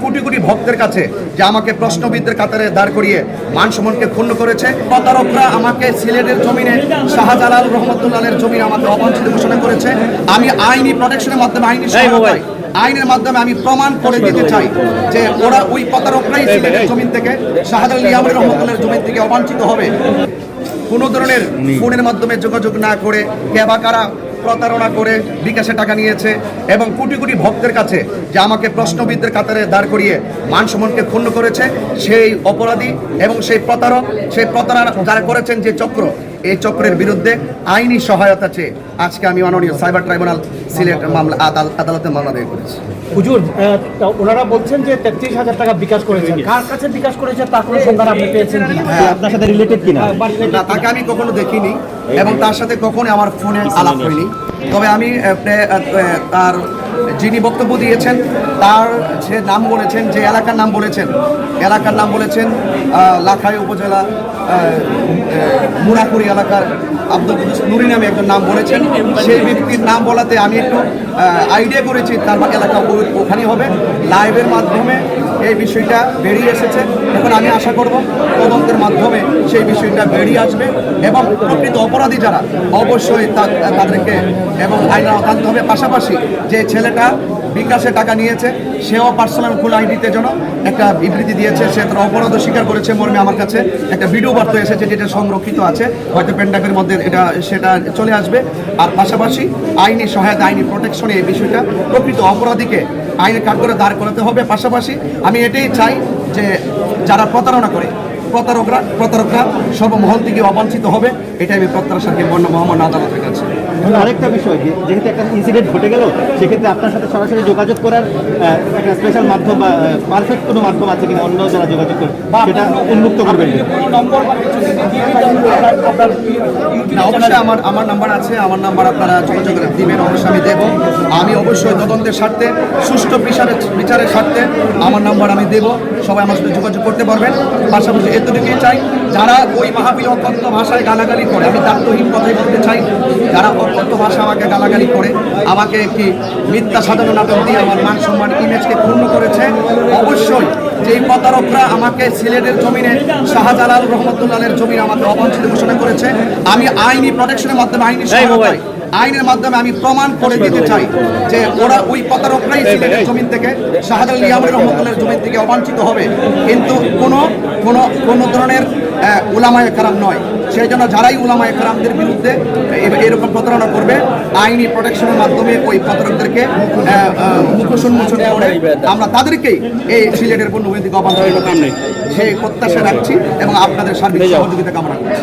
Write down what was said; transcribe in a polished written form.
কোটি কোটি ভক্তের কাছে যে আমাকে প্রশ্নবিদদের কাতারে দাঁড় করিয়ে মান সম্মানকে ক্ষুণ্ণ করেছে। প্রতারকরা আমাকে সিলেটের জমিনে শাহজালাল রহমতুল্লাহের জমিনে আমাকে অবাঞ্ছিত ঘোষণা করেছে। আমি আইনি প্রোটেকশনের মাধ্যমে আইনের মাধ্যমে আমি প্রমাণ করে দিতে চাই যে ওরা ওই প্রতারকরাই সিলেটের জমিন থেকে শাহজালাল ইয়ামুর রহমতুল্লাহের জমিন থেকে অবাঞ্ছিত হবে। কোনো ধরনের ফোনের মাধ্যমে যোগাযোগ না করে ক্যাবাকারা প্রতারণা করে বিকাশে টাকা নিয়েছে এবং কোটি কোটি ভক্তের কাছে যে আমাকে প্রশ্নবিদদের কাতারে দাঁড় করিয়ে মান সম্মানকে ক্ষুণ্ণ করেছে সেই অপরাধী এবং সেই প্রতারণা যারা করেছেন যে চক্র, এই চক্রের বিরুদ্ধে আইনি সহায়তা চেয়ে আজকে আমি মাননীয় সাইবার ট্রাইব্যুনাল সিলেট মামলা আদালতে মামলা দায়ের করেছি। হুজুর, ওনারা বলছেন যে 33,000 টাকা বিকাশ করেছেন, কার কাছে বিকাশ করেছে তার কোনো সন্ধান আপনি পেয়েছেন কিনা? আপনার সাথে রিলেটেড কিনা? না, তাকে আমি কখনো দেখিনি এবং তার সাথে কখনো আমার ফোনে আলাপ হয়নি। তবে আমি তার যিনি বক্তব্য দিয়েছেন তার যে নাম বলেছেন, যে এলাকার নাম বলেছেন লাখাই উপজেলা মুরাকুড়ি এলাকার আব্দুল কুদ্দুস নুরি নামে একজন নাম বলেছেন। সেই ব্যক্তির নাম বলাতে আমি একটু আইডিয়া করেছি তার এলাকা ওখানেই হবে। লাইভের মাধ্যমে এই বিষয়টা বেরিয়ে এসেছে। এখন আমি আশা করব তদন্তের মাধ্যমে সেই বিষয়টা বেরিয়ে আসবে এবং প্রকৃত অপরাধী যারা অবশ্যই তাদেরকে এবং আইনের আওতায় হবে। পাশাপাশি যে ছেলেটা বিকাশে টাকা নিয়েছে সেও পার্সোনাল ফুল আইডিতে যেন একটা বিবৃতি দিয়েছে, সে তার অপরাধ স্বীকার করেছে মর্মে আমার কাছে একটা ভিডিও বার্তা এসেছে যেটা সংরক্ষিত আছে, হয়তো পেনড্রাইভের মধ্যে সেটা চলে আসবে। আর পাশাপাশি আইনি সহায়তা, আইনি প্রোটেকশনে এই বিষয়টা প্রকৃত অপরাধীকে আইনের কাঠগড়ে দাঁড় করাতে হবে। পাশাপাশি আমি এটাই চাই যে যারা প্রতারণা করে প্রতারকরা সর্বমহল থেকে অবাঞ্ছিত হবে, এটা আমি প্রত্যাশাকে মহামান্য আদালতের কাছে। আরেকটা বিষয়, যেহেতু একটা ইনসিডেন্ট ঘটে গেল, সেক্ষেত্রে আপনার সাথে সরাসরি যোগাযোগ করার একটা স্পেশাল মাধ্যম বা পারফেক্ট কোনো মাধ্যম আছে কিনা অন্য যারা যোগাযোগ করে সেটা উন্মুক্ত করবেন? অবশ্যই আমার নাম্বার আছে, আমার নাম্বার আপনারা যোগাযোগ দিবেন, অবশ্যই আমি দেবো। আমি অবশ্যই তদন্তের স্বার্থে, সুষ্ঠু বিচারের স্বার্থে আমার নাম্বার আমি দেবো, সবাই আমার সাথে যোগাযোগ করতে পারবেন। পাশাপাশি এতটুকুই চাই, যারা ওই মাহফিল অত্যন্ত ভাষায় গালাগালি করে, আমি দায়িত্বহীন কথাই বলতে চাই, যারা অত্যন্ত ভাষা আমাকে গালাগালি করে, আমাকে একটি মিথ্যা সাজানো নাটক দিয়ে আমার মান সম্মান ইমেজকে ক্ষুণ্ণ করেছে, অবশ্যই যেই প্রতারকরা আমাকে সিলেটের জমিনে শাহজালাল রহমতুল্লাহের জমিনে আমাকে অবাঞ্ছিত ঘোষণা করেছে, আমি আইনি প্রোটেকশনের মাধ্যমে আইনের মাধ্যমে আমি প্রমাণ করে দিতে চাই যে ওরা ওই প্রতারকরাই সিলেটের জমিন থেকে শাহজালাল ইয়ামুর রহমতুল্লাহের জমিন থেকে অবাঞ্ছিত হবে, কিন্তু কোনো ধরনের উলামায়ে কেরাম নয়। সেই জন্য যারাই উলামায়ে কেরামদের বিরুদ্ধে এরকম প্রতারণা করবে, আইনি প্রোটেকশনের মাধ্যমে ওই প্রতারকদেরকে মুখোশ উন্মোচন করে আমরা তাদেরকেই এই সিলেটের পূর্ণ থেকে অবাঞ্ছিত সেই প্রত্যাশা রাখছি এবং আপনাদের সার্বিক সহযোগিতা কামনা করছি।